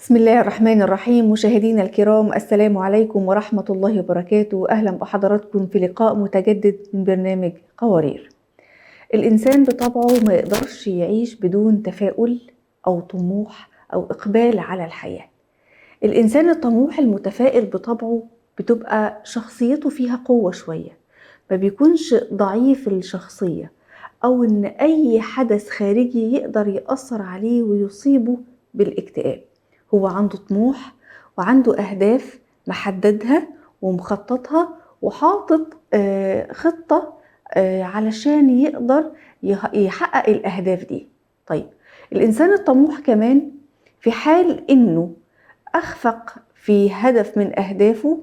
بسم الله الرحمن الرحيم. مشاهدينا الكرام، السلام عليكم ورحمة الله وبركاته. أهلا بحضراتكم في لقاء متجدد من برنامج قوارير. الإنسان بطبعه ما يقدرش يعيش بدون تفاؤل أو طموح أو إقبال على الحياة. الإنسان الطموح المتفائل بطبعه بتبقى شخصيته فيها قوة شوية، ما بيكونش ضعيف الشخصية أو إن أي حدث خارجي يقدر يأثر عليه ويصيبه بالاكتئاب. هو عنده طموح وعنده أهداف محددها ومخططها وحاطط خطة علشان يقدر يحقق الأهداف دي. طيب، الإنسان الطموح كمان في حال إنه أخفق في هدف من أهدافه،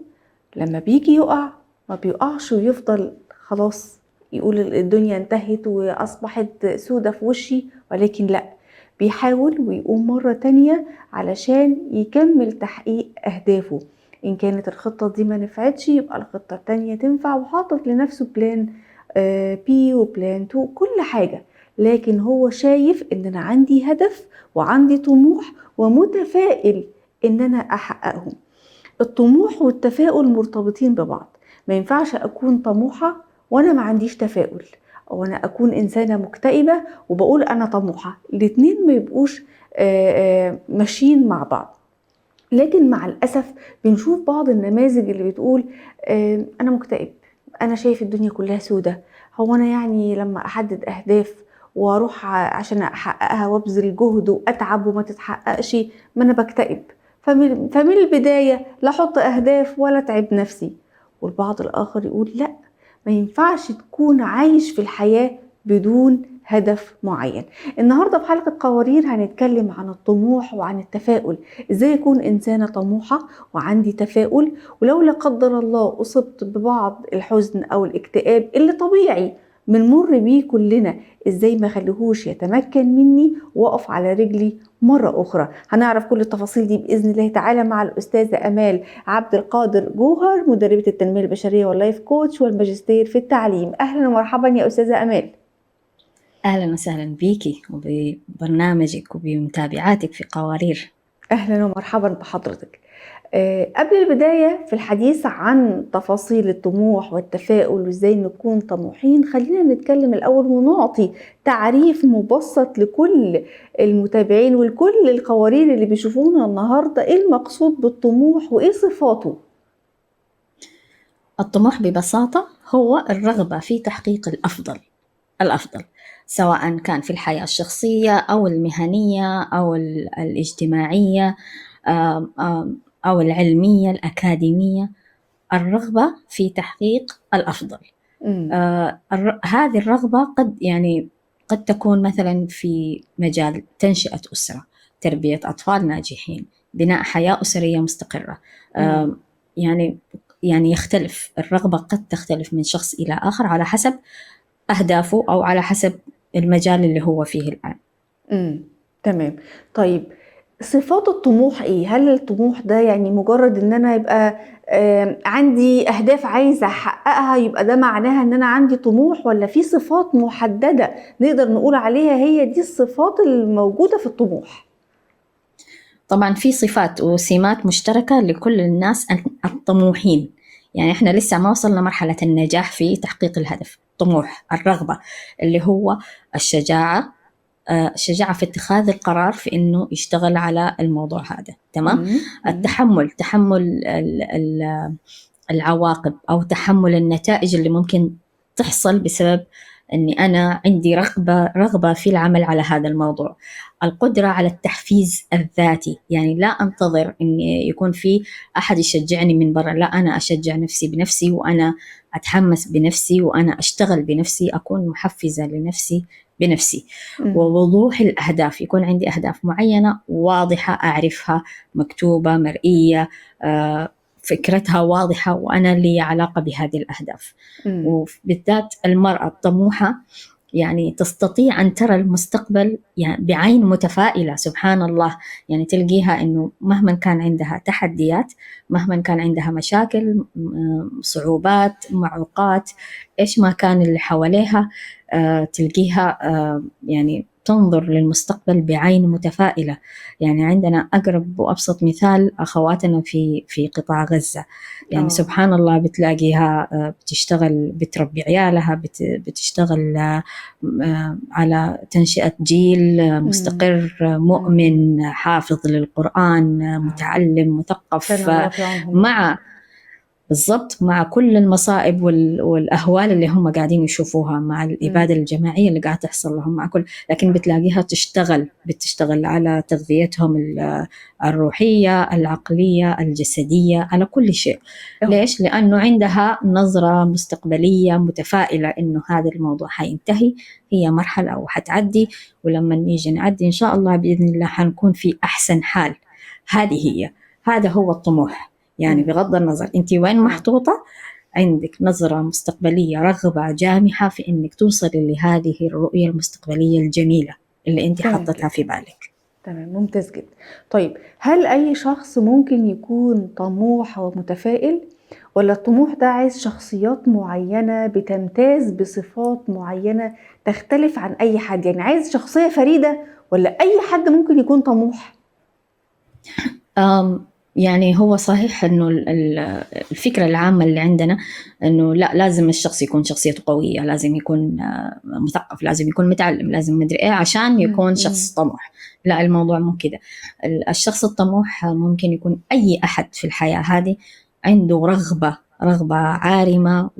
لما بيجي يقع ما بيقعش ويفضل خلاص يقول الدنيا انتهت وأصبحت سودة في وشي، ولكن لأ، بيحاول ويقوم مرة تانية علشان يكمل تحقيق أهدافه. إن كانت الخطة دي ما نفعتش يبقى الخطة التانية تنفع، وحاطط لنفسه بلان بي وبلان 2 كل حاجة. لكن هو شايف إن أنا عندي هدف وعندي طموح ومتفائل إن أنا أحققهم. الطموح والتفاؤل مرتبطين ببعض. ما ينفعش أكون طموحة وأنا ما عنديش تفاؤل، أو أنا أكون إنسانة مكتئبة وبقول أنا طموحة. الاتنين ما يبقوش ماشيين مع بعض. لكن مع الأسف بنشوف بعض النماذج اللي بتقول أنا مكتئب، أنا شايف الدنيا كلها سودة، هو أنا يعني لما أحدد أهداف وأروح عشان أحققها وأبذل جهد وأتعب وما تتحققش ما أنا بكتئب. فمن البداية لا أحط أهداف ولا أتعب نفسي. والبعض الآخر يقول لأ، ما ينفعش تكون عايش في الحياة بدون هدف معين. النهاردة في حلقة قوارير هنتكلم عن الطموح وعن التفاؤل. ازاي اكون انسانة طموحة وعندي تفاؤل، ولو لا قدر الله اصبت ببعض الحزن او الاكتئاب اللي طبيعي بنمر بيه كلنا، ازاي ما خليهوش يتمكن مني واقف على رجلي مرة اخرى. هنعرف كل التفاصيل دي باذن الله تعالى مع الاستاذة امال عبد القادر جوهر، مدربة التنمية البشرية واللايف كوتش والماجستير في التعليم. اهلا ومرحبا يا استاذة امال. أهلا وسهلا بيكي وببرنامجك وبمتابعاتك في قوارير. أهلا ومرحبا بحضرتك. قبل البداية في الحديث عن تفاصيل الطموح والتفاؤل وإزاي نكون طموحين، خلينا نتكلم الأول ونعطي تعريف مبسط لكل المتابعين ولكل القوارير اللي بيشوفونا النهاردة. إيه المقصود بالطموح وإيه صفاته؟ الطموح ببساطة هو الرغبة في تحقيق الأفضل، سواء كان في الحياة الشخصية أو المهنية أو الاجتماعية أو العلمية الأكاديمية. الرغبة في تحقيق الأفضل. هذه الرغبة قد تكون مثلا في مجال تنشئة أسرة، تربية أطفال ناجحين، بناء حياة أسرية مستقرة. يعني يختلف الرغبة، قد تختلف من شخص إلى آخر على حسب أهدافه أو على حسب المجال اللي هو فيه الآن. تمام. طيب، صفات الطموح ايه؟ هل الطموح ده يعني مجرد ان انا يبقى عندي اهداف عايزه احققها يبقى ده معناها ان انا عندي طموح، ولا في صفات محدده نقدر نقول عليها هي دي الصفات الموجوده في الطموح؟ طبعا في صفات وسمات مشتركة لكل الناس الطموحين. يعني احنا لسه ما وصلنا مرحلة النجاح في تحقيق الهدف. طموح الرغبة اللي هو الشجاعة، الشجاعة في اتخاذ القرار في إنه يشتغل على الموضوع هذا. تمام. تحمل العواقب أو تحمل النتائج اللي ممكن تحصل بسبب أني أنا عندي رغبة في العمل على هذا الموضوع. القدرة على التحفيز الذاتي، يعني لا أنتظر أن يكون في أحد يشجعني من برا، لا، أنا أشجع نفسي بنفسي، وأنا أتحمس بنفسي، وأنا أشتغل بنفسي، أكون محفزة لنفسي بنفسي. ووضوح الأهداف، يكون عندي أهداف معينة واضحة أعرفها، مكتوبة مرئية، فكرتها واضحة، وأنا لي علاقة بهذه الأهداف. وبالذات المرأة الطموحة يعني تستطيع أن ترى المستقبل يعني بعين متفائلة. سبحان الله، يعني تلقيها أنه مهما كان عندها تحديات، مهما كان عندها مشاكل، صعوبات، معوقات، إيش ما كان اللي حواليها، تلقيها يعني تنظر للمستقبل بعين متفائلة. يعني عندنا أقرب وأبسط مثال أخواتنا في قطاع غزة، يعني سبحان الله بتلاقيها بتشتغل، بتربي عيالها، بتشتغل على تنشئة جيل مستقر مؤمن حافظ للقرآن متعلم مثقف، مع بالضبط مع كل المصائب والأهوال اللي هم قاعدين يشوفوها، مع الإبادة الجماعية اللي قاعدة تحصل لهم، مع كل، لكن بتلاقيها بتشتغل على تغذيتهم الروحية العقلية الجسدية، على كل شيء. ليش؟ لأنه عندها نظرة مستقبلية متفائلة إنه هذا الموضوع حينتهي، هي مرحلة وحتعدي، ولما نيجي نعدي إن شاء الله بإذن الله حنكون في أحسن حال. هذا هو الطموح. يعني بغض النظر أنت وين محطوطة، عندك نظرة مستقبلية، رغبة جامحة في أنك توصلي لهذه الرؤية المستقبلية الجميلة اللي أنت حطتها في بالك. تمام، ممتاز جدا. طيب، هل أي شخص ممكن يكون طموح ومتفائل، ولا الطموح ده عايز شخصيات معينة بتمتاز بصفات معينة تختلف عن أي حد؟ يعني عايز شخصية فريدة، ولا أي حد ممكن يكون طموح؟ يعني هو صحيح إنه الفكرة العامة اللي عندنا إنه لا، لازم الشخص يكون شخصيته قوية، لازم يكون مثقف، لازم يكون متعلم، لازم مدري إيه عشان يكون شخص طموح. لا، الموضوع مو كده. الشخص الطموح ممكن يكون أي أحد في الحياة هذه عنده رغبة عارمة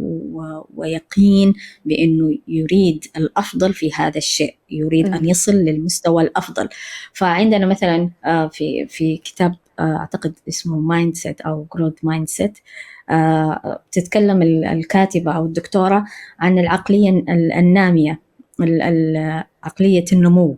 ويقين بأنه يريد الأفضل في هذا الشيء، يريد أن يصل للمستوى الأفضل. فعندنا مثلا في كتاب أعتقد اسمه مايند سيت أو جروث مايند سيت، بتتكلم الكاتبة أو الدكتورة عن العقلية النامية، عقلية النمو.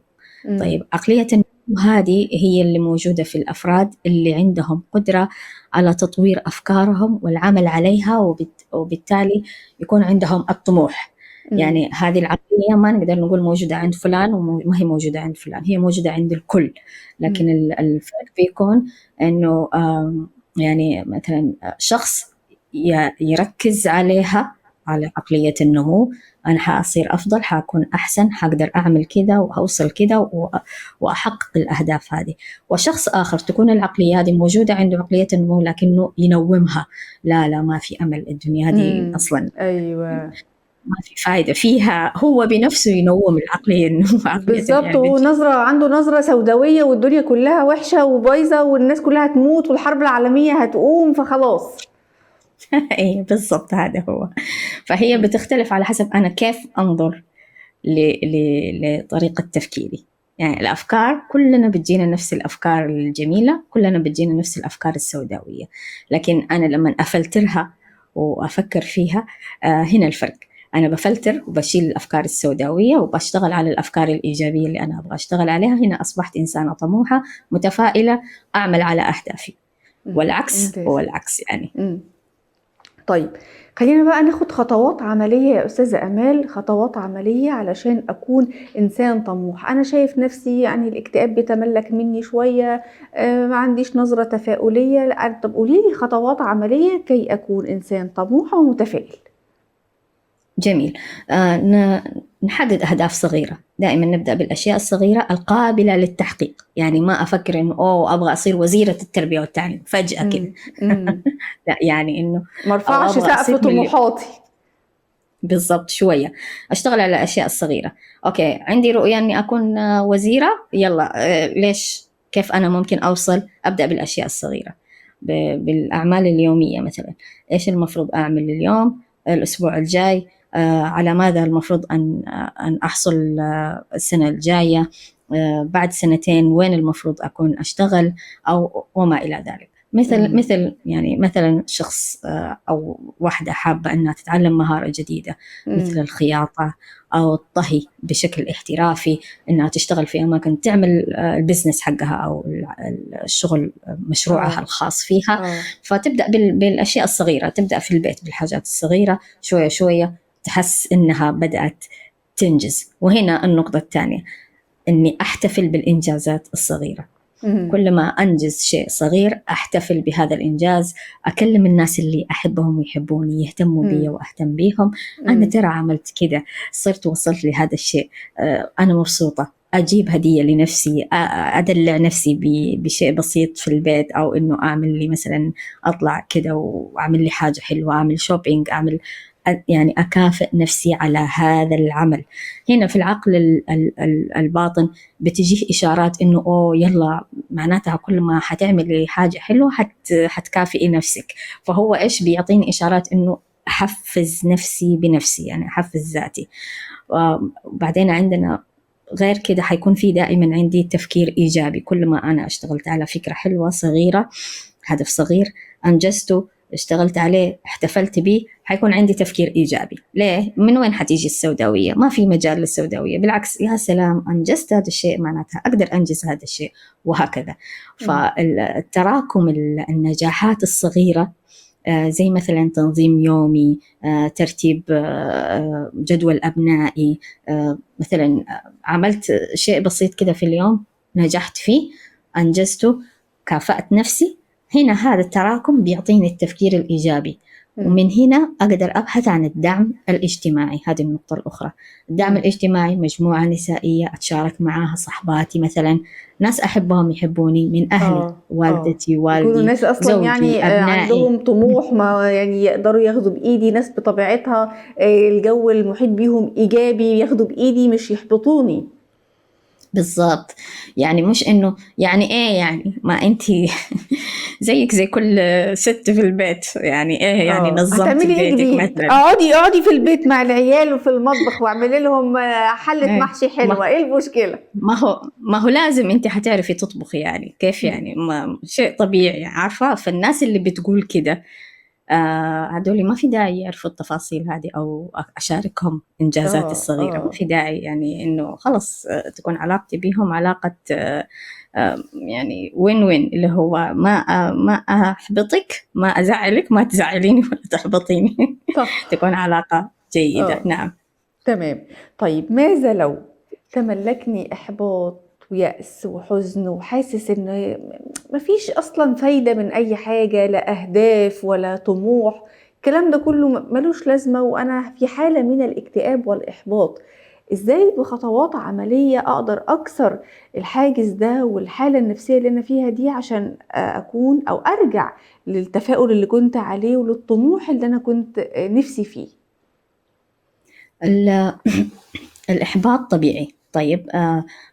طيب، عقلية النمو هذه هي اللي موجودة في الأفراد اللي عندهم قدرة على تطوير أفكارهم والعمل عليها، وبالتالي يكون عندهم الطموح. يعني هذه العقلية ما نقدر نقول موجودة عند فلان وما هي موجودة عند فلان، هي موجودة عند الكل. لكن الفرق بيكون إنه يعني مثلا شخص يركز عليها، على عقلية النمو، أنا حأصير أفضل، حأكون أحسن، حقدر أعمل كذا وهوصل كذا وأحقق الأهداف هذه. وشخص آخر تكون العقلية هذه موجودة عنده عقلية النمو لكنه ينومها، لا ما في أمل، الدنيا هذه أصلا أيوة ما في فايدة فيها، هو بنفسه ينوم العقلية النمو. بالضبط، عنده نظرة سوداوية، والدنيا كلها وحشة وبايظة، والناس كلها هتموت، والحرب العالمية هتقوم، فخلاص. ايه بالضبط، هذا هو. فهي بتختلف على حسب أنا كيف أنظر لطريقة تفكيري. يعني الأفكار كلنا بتجينا نفس الأفكار الجميلة، كلنا بتجينا نفس الأفكار السوداوية، لكن أنا لما أفلترها وأفكر فيها، هنا الفرق. أنا بفلتر وبشيل الأفكار السوداوية وبشتغل على الأفكار الإيجابية اللي أنا أبغى أشتغل عليها. هنا أصبحت إنسانة طموحة متفائلة أعمل على أهدافي، والعكس هو العكس يعني. طيب، خلينا بقى ناخد خطوات عملية يا أستاذة أمال، خطوات عملية علشان أكون إنسان طموح. أنا شايف نفسي يعني الاكتئاب بيتملك مني شوية، ما عنديش نظرة تفاؤلية. لا، طب قوليلي خطوات عملية كي أكون إنسان طموح ومتفائل. جميل. نحدد أهداف صغيرة، دائما نبدأ بالأشياء الصغيرة القابلة للتحقيق. يعني ما أفكر إنه أبغى أصير وزيرة التربية والتعليم فجأة كده. لا، يعني إنه ما ارفعش سقف طموحاتي. بالضبط، شوية أشتغل على الأشياء الصغيرة. أوكي، عندي رؤية أني أكون وزيرة، يلا ليش؟ كيف أنا ممكن أوصل؟ أبدأ بالأشياء الصغيرة، بالأعمال اليومية. مثلا إيش المفروض أعمل اليوم، الأسبوع الجاي، على ماذا المفروض أن أحصل السنة الجاية، بعد سنتين وين المفروض أكون أشتغل، أو وما إلى ذلك. مثل يعني مثلا شخص أو واحدة حابة أنها تتعلم مهارة جديدة مثل الخياطة أو الطهي بشكل احترافي، أنها تشتغل في أماكن تعمل البزنس حقها أو الشغل مشروعها الخاص فيها. فتبدأ بالأشياء الصغيرة، تبدأ في البيت بالحاجات الصغيرة، شوية شوية تحس أنها بدأت تنجز. وهنا النقطة الثانية، أني أحتفل بالإنجازات الصغيرة. كل ما أنجز شيء صغير أحتفل بهذا الإنجاز، أكلم الناس اللي أحبهم ويحبوني يهتموا بي وأهتم بيهم. أنا ترى عملت كده، صرت وصلت لهذا الشيء، أنا مبسوطة، أجيب هدية لنفسي، أدلع نفسي بشيء بسيط في البيت، أو إنه أعمل لي مثلا أطلع كده وأعمل لي حاجة حلوة، أعمل شوبينج، يعني أكافئ نفسي على هذا العمل. هنا في العقل الباطن بتجيه إشارات إنه أوه يلا، معناتها كل ما حتعملي حاجة حلوة حتكافئي نفسك. فهو إيش بيعطيني إشارات إنه أحفز نفسي بنفسي، يعني أحفز ذاتي. وبعدين عندنا غير كده حيكون في دائما عندي تفكير إيجابي. كل ما أنا اشتغلت على فكرة حلوة صغيرة، هدف صغير أنجزته، اشتغلت عليه، احتفلت به، حيكون عندي تفكير إيجابي. ليه؟ من وين حتيجي السوداوية؟ ما في مجال للسوداوية، بالعكس، يا سلام أنجزت هذا الشيء، معناتها أقدر أنجز هذا الشيء، وهكذا. فالتراكم النجاحات الصغيرة، زي مثلا تنظيم يومي، ترتيب جدول أبنائي، مثلا عملت شيء بسيط كده في اليوم، نجحت فيه، أنجزته، كافأت نفسي. هنا هذا التراكم بيعطيني التفكير الإيجابي. ومن هنا أقدر أبحث عن الدعم الاجتماعي. هذه النقطة الأخرى، الدعم الاجتماعي، مجموعة نسائية أتشارك معاها، صحباتي مثلا، ناس أحبهم يحبوني من أهلي، والدتي، يكونوا والدي، ناس اصلا زوجي، يعني أبنائي. عندهم طموح، ما يعني يقدروا ياخدوا بايدي، ناس بطبيعتها الجو المحيط بيهم ايجابي، ياخدوا بايدي مش يحبطوني. بالضبط. يعني مش إنه يعني إيه، يعني ما أنتي زيك زي كل ست في البيت، يعني إيه يعني نظمتي هتعملي ايه بيتك جديد؟ مثلا؟ اقعدي في البيت مع العيال وفي المطبخ واعملي لهم حلة إيه. محشي حلوة، ما ايه المشكلة؟ ما هو لازم أنت حتعرفي تطبخي، يعني كيف، مم. يعني ما شيء طبيعي، عارفة. فالناس اللي بتقول كده هذول ما في داعي يعرفوا التفاصيل هذه، أو أشاركهم إنجازاتي الصغيرة. ما اه في داعي، يعني إنه خلص تكون علاقتي بهم علاقة يعني وين اللي هو ما أحبطك، ما أزعلك، ما تزعليني ولا تحبطيني. صح. تكون علاقة جيدة. اه نعم. تمام. طيب ماذا لو تملكني إحباط ويأس وحزن، وحاسس إن مفيش أصلا فايدة من أي حاجة، لا أهداف ولا طموح، الكلام ده كله ملوش لازمة، وأنا في حالة من الاكتئاب والإحباط، إزاي بخطوات عملية أقدر أكسر الحاجز ده والحالة النفسية اللي أنا فيها دي، عشان أكون أو أرجع للتفاؤل اللي كنت عليه وللطموح اللي أنا كنت نفسي فيه؟ ال- الإحباط طبيعي. طيب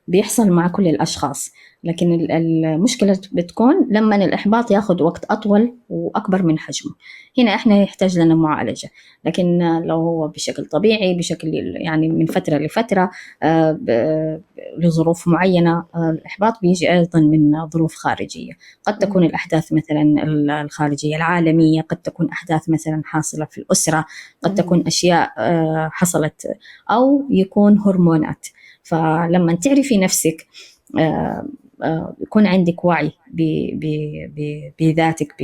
بيحصل مع كل الأشخاص، لكن المشكلة بتكون لما الإحباط ياخد وقت أطول وأكبر من حجمه. هنا إحنا يحتاج لنا معالجة. لكن لو هو بشكل طبيعي، بشكل يعني من فترة لفترة، لظروف معينة، الإحباط بيجي أيضا من ظروف خارجية. قد تكون الأحداث مثلا الخارجية العالمية، قد تكون أحداث مثلا حاصلة في الأسرة، قد تكون أشياء حصلت، أو يكون هرمونات. فلما تعرفي نفسك، يكون عندك وعي بذاتك،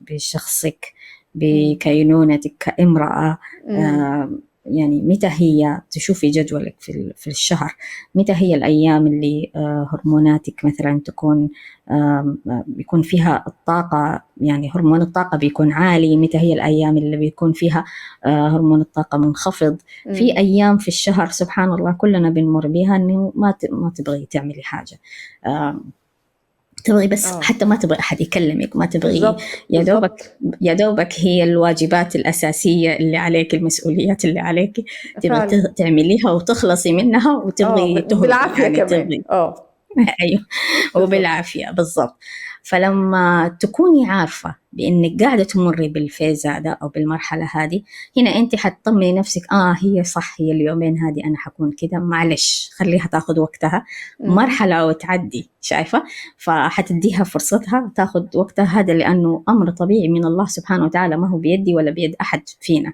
بشخصك، بكينونتك كامرأة. مم. يعني متى هي تشوفي جدولك في الشهر، متى هي الأيام اللي هرموناتك مثلا تكون بيكون فيها الطاقة، يعني هرمون الطاقة بيكون عالي، متى هي الأيام اللي بيكون فيها هرمون الطاقة منخفض. في أيام في الشهر سبحان الله كلنا بنمر بها إنه ما تبغي تعملي حاجة، تبغي بس، حتى ما تبغي أحد يكلمك، ما تبغي، بالظبط يا دوبك بالظبط. يا دوبك هي الواجبات الأساسية اللي عليك، المسؤوليات اللي عليك تبغي فعلا. تعمليها وتخلصي منها وتبغي تهربي، بالعافية يعني كمان. تبغي. اه أيوه، بالظبط. وبالعافية بالضبط. فلما تكوني عارفة بأنك قاعدة تمري بالفيز هذا أو بالمرحلة هذه، هنا أنت حتطمني نفسك، هي صح، هي اليومين هذه أنا حكون كده، معلش خليها تاخد وقتها، مم. مرحلة وتعدي، شايفة؟ فحتديها فرصتها تاخد وقتها، هذا لأنه أمر طبيعي من الله سبحانه وتعالى، ما هو بيدي ولا بيد أحد فينا،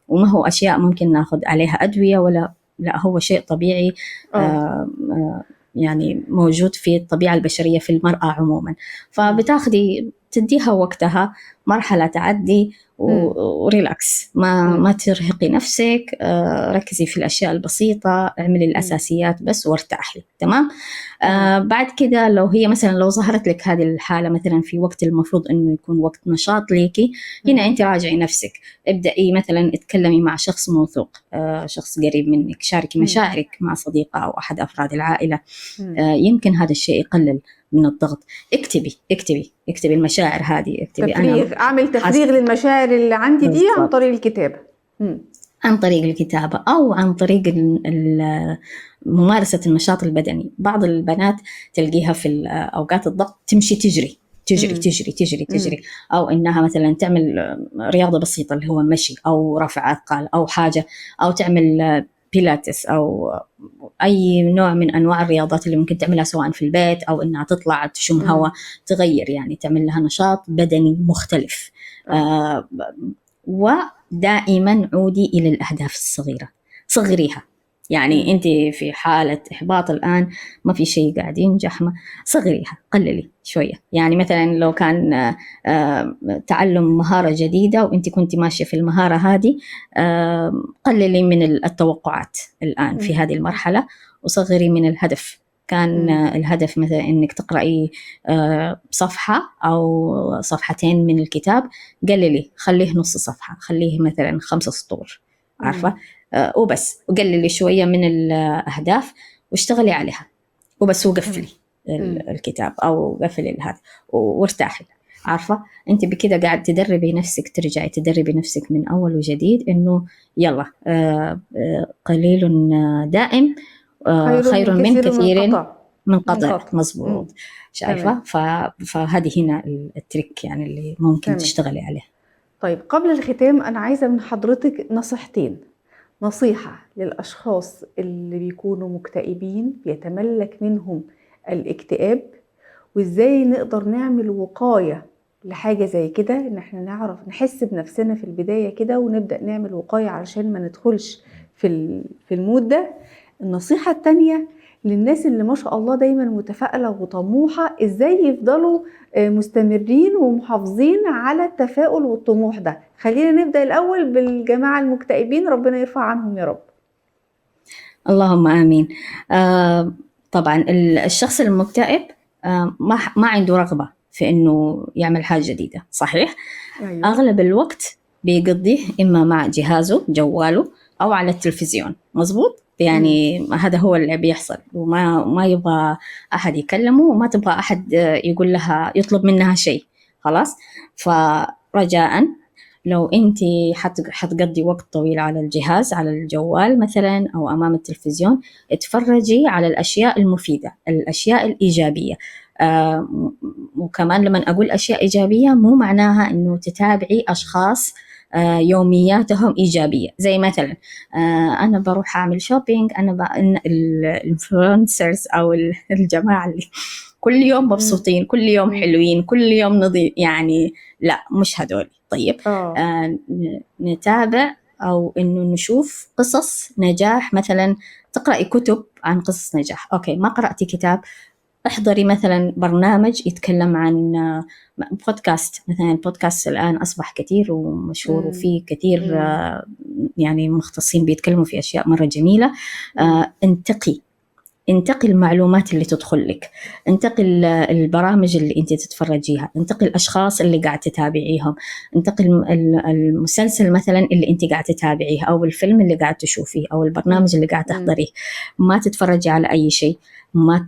وما هو أشياء ممكن ناخد عليها أدوية ولا لا، هو شيء طبيعي. اه. يعني موجود في الطبيعة البشرية في المرأة عموما. مم. فبتاخدي تديها وقتها، مرحلة تعدي وريلاكس، ما ترهقي نفسك، ركزي في الأشياء البسيطة، اعملي الأساسيات بس وارتاحي. تمام. بعد كده لو هي مثلا لو ظهرت لك هذه الحالة مثلا في وقت المفروض إنه يكون وقت نشاط ليكي، هنا أنت راجعي نفسك، ابدأي مثلا اتكلمي مع شخص موثوق، شخص قريب منك، شاركي مشاعرك مع صديقة أو أحد أفراد العائلة. يمكن هذا الشيء يقلل من الضغط. اكتبي المشاعر هذه، اكتبي تفريغ، أعمل تفريغ للمشاعر اللي عندي دي عن طريق الكتابة. عن طريق الكتابة أو عن طريق ممارسة النشاط البدني. بعض البنات تلقيها في أوقات الضغط تمشي تجري، أو إنها مثلا تعمل رياضة بسيطة اللي هو مشي أو رفع أثقال أو حاجة، أو تعمل بيلاتس أو أي نوع من أنواع الرياضات اللي ممكن تعملها سواء في البيت أو إنها تطلع تشم هواء، تغير يعني تعمل لها نشاط بدني مختلف. ودائما عودي إلى الأهداف الصغيرة، صغريها. يعني أنت في حالة إحباط الآن ما في شيء قاعد ينجح، صغريها، قللي شوية. يعني مثلا لو كان تعلم مهارة جديدة وأنت كنت ماشية في المهارة هذه، قللي من التوقعات الآن في هذه المرحلة وصغري من الهدف. كان الهدف مثلا إنك تقرأي صفحة أو صفحتين من الكتاب، قللي، خليه نص صفحة، خليه مثلا 5 سطور، عارفة، وبس، وقللي شوية من الأهداف واشتغلي عليها وبس، وقفلي الكتاب أو قفلي هذا وارتاحي. عارفة أنت بكده قاعد تدربي نفسك، ترجعي تدربي نفسك من أول وجديد، إنه يلا قليل دائم خير من كثير من قطع. مظبوط. شايفة؟ فهذه هنا التريك يعني اللي ممكن تشتغلي عليه. طيب قبل الختام أنا عايزة من حضرتك نصيحتين. نصيحة للأشخاص اللي بيكونوا مكتئبين بيتملك منهم الاكتئاب، وإزاي نقدر نعمل وقاية لحاجة زي كده، إن احنا نعرف نحس بنفسنا في البداية كده ونبدأ نعمل وقاية علشان ما ندخلش في المود ده. النصيحة التانية للناس اللي ما شاء الله دايما متفائلة وطموحة، ازاي يفضلوا مستمرين ومحافظين على التفاؤل والطموح ده. خلينا نبدأ الأول بالجماعة المكتئبين، ربنا يرفع عنهم يا رب. اللهم آمين. طبعا الشخص المكتئب ما عنده رغبة في إنه يعمل حاجة جديدة، صحيح؟ أيوة. أغلب الوقت بيقضيه إما مع جهازه جواله أو على التلفزيون، مزبوط؟ يعني هذا هو اللي بيحصل، وما يبغى أحد يكلمه، وما تبغى أحد يقول لها يطلب منها شيء، خلاص. فرجاءً لو أنت حتقضي وقت طويل على الجهاز، على الجوال مثلا أو أمام التلفزيون، اتفرجي على الأشياء المفيدة، الأشياء الإيجابية. وكمان لما أقول أشياء إيجابية مو معناها أنه تتابعي أشخاص يومياتهم إيجابية، زي مثلا أنا بروح أعمل شوبينج، الانفلونسرز أو الجماعة اللي كل يوم مبسوطين، كل يوم حلوين، كل يوم نظيف، يعني لا، مش هدول. طيب نتابع أو إنه نشوف قصص نجاح، مثلا تقرأي كتب عن قصص نجاح. أوكي، ما قرأتي كتاب، احضري مثلا برنامج يتكلم عن بودكاست مثلا. البودكاست الآن أصبح كثير ومشهور، وفيه كثير يعني مختصين بيتكلموا في أشياء مرة جميلة. انتقي المعلومات اللي تدخل لك، انتقي البرامج اللي انت تتفرجيها، انتقي الأشخاص اللي قاعد تتابعيهم، انتقي المسلسل مثلا اللي انت قاعد تتابعيه، أو الفيلم اللي قاعد تشوفيه، أو البرنامج اللي قاعد تحضريه. ما تتفرجي على أي شيء، ما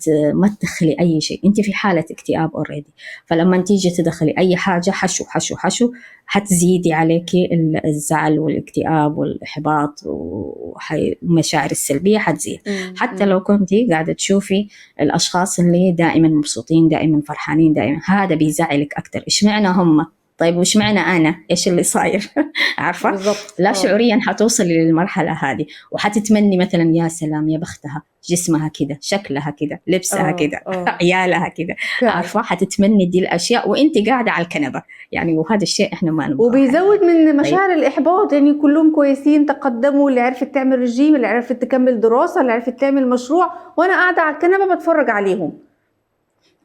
تدخلي أي شيء، انت في حالة اكتئاب already. فلما تيجي تدخلي أي حاجة حشو حتزيدي عليكي الزعل والاكتئاب والإحباط والمشاعر السلبية حتزيد. حتى لو كنتي قاعدة تشوفي الأشخاص اللي دائما مبسوطين، دائما فرحانين، دائما، هذا بيزعلك أكتر. إيش معنى هم؟ طيب وإيش معنى أنا؟ إيش اللي صاير؟ عارفة؟ بالضبط. لا شعوريا حتوصلي للمرحلة هذه، وحتتمني مثلا يا سلام يا بختها، جسمها كده، شكلها كده، لبسها كده، عيالها كده، عارفة؟ حتتمني دي الأشياء وإنتي قاعدة على الكنبة يعني، وهذا الشيء إحنا ما نبغاه. وبيزود من مشاعر الإحباط، يعني كلهم كويسين، تقدموا، اللي عرفت تعمل رجيم، اللي عرفت تكمل دراسة، اللي عرفت تعمل مشروع، وأنا قاعدة على الكنبة بتفرج عليهم.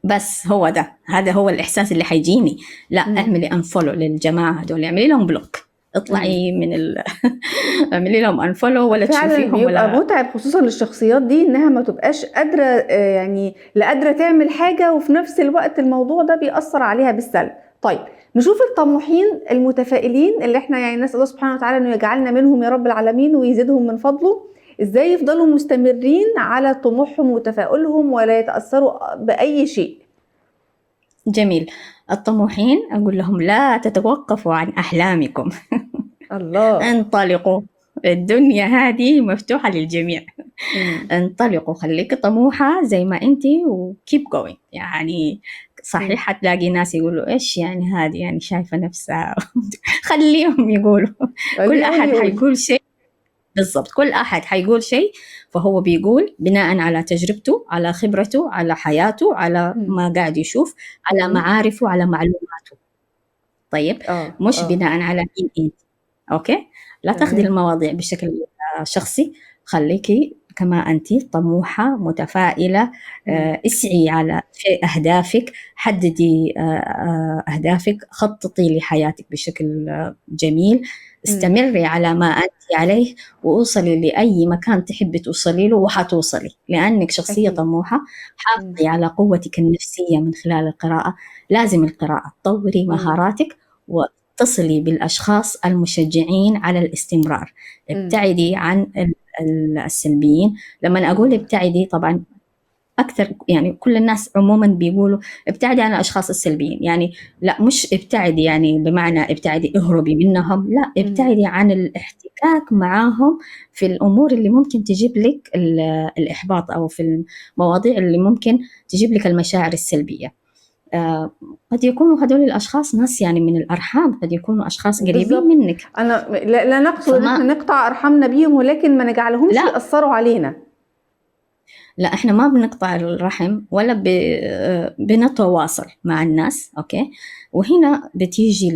بس هو ده، هذا هو الإحساس اللي حيجيني. لا، مم. اعملي انفولو للجماعة هدول، اعملي لهم بلوك، مم. اطلعي من اعملي لهم انفولو ولا فعلا تشوفيهم بيبقى ولا. متعب خصوصا للشخصيات دي انها ما تبقاش قادرة يعني لا قادرة تعمل حاجة، وفي نفس الوقت الموضوع ده بيأثر عليها بالسلب. طيب نشوف الطموحين المتفائلين اللي احنا يعني نسأل الله سبحانه وتعالى انه يجعلنا منهم يا رب العالمين ويزيدهم من فضله، ازاي يفضلوا مستمرين على طموحهم وتفاؤلهم ولا يتأثروا بأي شيء. جميل. الطموحين أقول لهم لا تتوقفوا عن أحلامكم. الله. انطلقوا، الدنيا هذه مفتوحة للجميع. مم. انطلقوا، خليك طموحة زي ما انتي وكيب جوينج يعني. صحيح مم. حتلاقي ناس يقولوا ايش يعني هذه يعني شايفة نفسها. خليهم يقولوا. اللي كل يقول أحد يقول. حيقول شيء. بالضبط، كل أحد حيقول شيء، فهو بيقول بناء على تجربته، على خبرته، على حياته، على مم. ما قاعد يشوف، على مم. معارفه، على معلوماته. طيب، اه مش اه. بناء على مين انت. اوكي، لا تاخذي تمام. المواضيع بشكل شخصي. خليكي كما انت طموحه متفائله. مم. اسعي على في اهدافك، حددي اهدافك، خططي لحياتك بشكل جميل. مم. استمري على ما انت عليه، واوصلي لاي مكان تحبي توصلي له، وحتوصلي لانك شخصيه أكيد. طموحه. مم. حافظي على قوتك النفسيه من خلال القراءه. لازم القراءه، طوري مم. مهاراتك، واتصلي بالأشخاص المشجعين على الاستمرار. مم. ابتعدي عن السلبيين. لما أقول الله. ابتعدي، طبعا أكثر يعني كل الناس عموما بيقولوا ابتعدي عن الأشخاص السلبيين، يعني لا، مش ابتعدي يعني بمعنى ابتعدي اهربي منهم، لا، مم. ابتعدي عن الاحتكاك معاهم في الأمور اللي ممكن تجيب لك الإحباط، أو في المواضيع اللي ممكن تجيب لك المشاعر السلبية. آه، قد يكونوا هدول الأشخاص ناس يعني من الأرحام، قد يكونوا أشخاص قريبين بالظبط. منك. أنا لا نقصد إن إحنا فما نقطع أرحامنا بيهم، ولكن ما نجعلهمش لا يأثروا علينا. لا، إحنا ما بنقطع الرحم ولا بنتواصل مع الناس. أوكي، وهنا بتيجي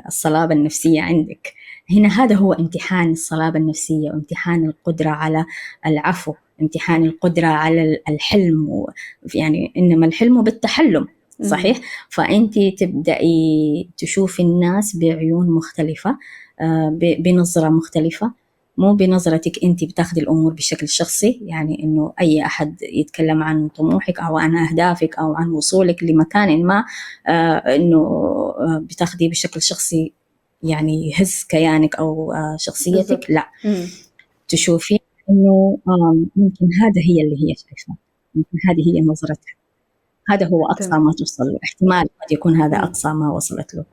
الصلابة النفسية عندك. هنا هذا هو امتحان الصلابة النفسية، وامتحان القدرة على العفو، امتحان القدرة على الحلم يعني إنما الحلم بالتحلم. مم. صحيح. فأنت تبدأي تشوفي الناس بعيون مختلفة، بنظرة مختلفة، مو بنظرتك أنت بتاخدي الأمور بشكل شخصي، يعني إنه أي أحد يتكلم عن طموحك أو عن أهدافك أو عن وصولك لمكان ما، إنه بتاخدي بشكل شخصي، يعني يهز كيانك أو شخصيتك. بالظبط. لا، مم. تشوفي إنه ممكن هذا هي اللي هي شايفة، ممكن هذه هي نظرتها، هذا هو أقصى تمام. ما توصل له، احتمال قد يكون هذا مم. أقصى ما وصلت له،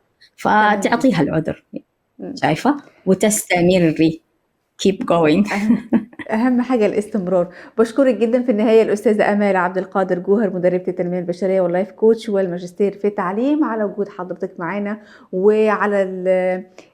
تمام فتعطيها جدا. العذر. مم. شايفة، وتستمري. keep going. أهم أهم حاجة الاستمرار. بشكرك جدا في النهاية الأستاذة آمال عبد القادر جوهر، مدربة التنمية البشرية واللايف كوتش والماجستير في التعليم، على وجود حضرتك معانا، وعلى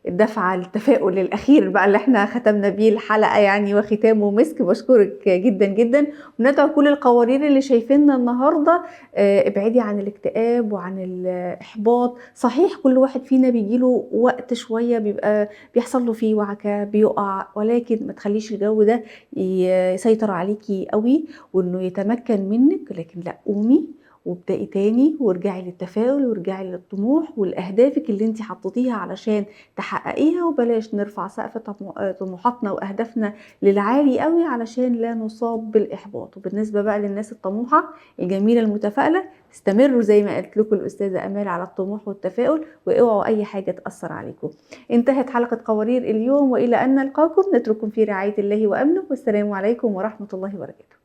الدفعة التفاؤل الأخير بقى اللي احنا ختمنا بيه الحلقة يعني، وختامه مسك. بشكرك جدا جدا، وندعو كل القوارير اللي شايفيننا النهاردة ابعدي عن الاكتئاب وعن الإحباط. صحيح كل واحد فينا بيجيله وقت شوية بيبقى بيحصل له فيه وعكة بيقع، ولكن ما تخليش الجو ده يسيطر عليكي قوي وانه يتمكن منك. لكن لا، قومي وابدأي تاني، وارجعي للتفاؤل، وارجعي للطموح والاهدافك اللي انت حطيتيها علشان تحققيها، وبلاش نرفع سقف طموحاتنا واهدافنا للعالي قوي علشان لا نصاب بالاحباط. وبالنسبة بقى للناس الطموحة الجميلة المتفائلة، استمروا زي ما قالت لكم الأستاذة أمال على الطموح والتفاؤل، واوعوا أي حاجة تأثر عليكم. انتهت حلقة قوارير اليوم، وإلى أن نلقاكم نترككم في رعاية الله وأمنه، والسلام عليكم ورحمة الله وبركاته.